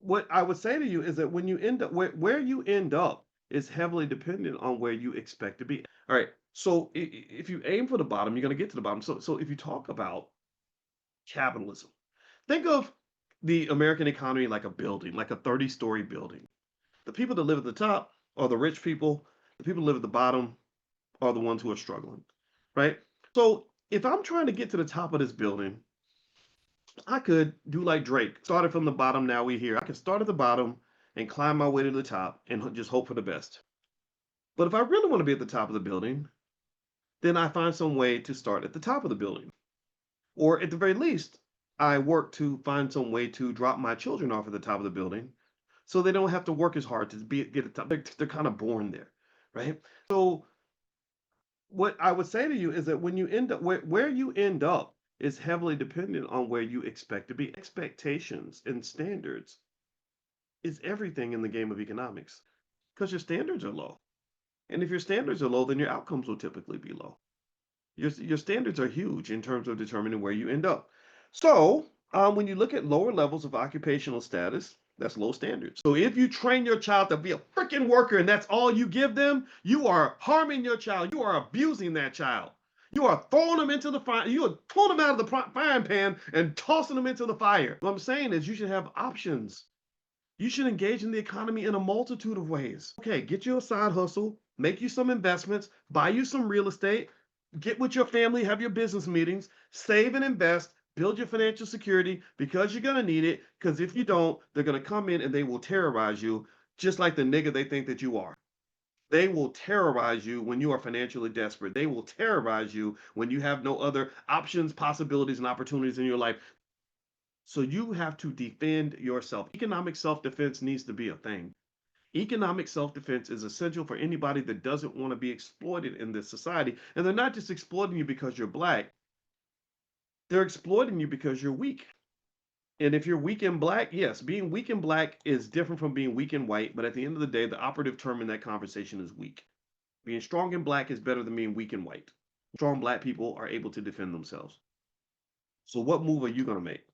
what I would say to you is that when you end up where you end up is heavily dependent on where you expect to be. All right. So if you aim for the bottom, you're going to get to the bottom. So if you talk about capitalism, think of the American economy like a building, like a 30-story building. The people that live at the top are the rich people. The people that live at the bottom are the ones who are struggling, right? So if I'm trying to get to the top of this building, I could do like Drake, started from the bottom. Now we here. I can start at the bottom and climb my way to the top and just hope for the best. But if I really want to be at the top of the building, then I find some way to start at the top of the building. Or at the very least, I work to find some way to drop my children off at the top of the building so they don't have to work as hard to get at the top. They're kind of born there, right? So what I would say to you is that when you end up where you end up is heavily dependent on where you expect to be. Expectations and standards is everything in the game of economics because your standards are low. And if your standards are low, then your outcomes will typically be low. Your standards are huge in terms of determining where you end up. So, when you look at lower levels of occupational status, that's low standards. So, if you train your child to be a freaking worker and that's all you give them, you are harming your child. You are abusing that child. You are throwing them into the fire. You are pulling them out of the frying pan and tossing them into the fire. What I'm saying is, you should have options. You should engage in the economy in a multitude of ways. Okay, get you a side hustle, make you some investments, buy you some real estate, get with your family, have your business meetings, save and invest, build your financial security because you're going to need it. Because if you don't, they're going to come in and they will terrorize you just like the nigga they think that you are. They will terrorize you when you are financially desperate. They will terrorize you when you have no other options, possibilities, and opportunities in your life. So you have to defend yourself. Economic self defense needs to be a thing. Economic self defense is essential for anybody that doesn't want to be exploited in this society. And they're not just exploiting you because you're black, they're exploiting you because you're weak. And if you're weak and black, yes, being weak and black is different from being weak and white. But at the end of the day, the operative term in that conversation is weak. Being strong and black is better than being weak and white. Strong black people are able to defend themselves. So, what move are you going to make?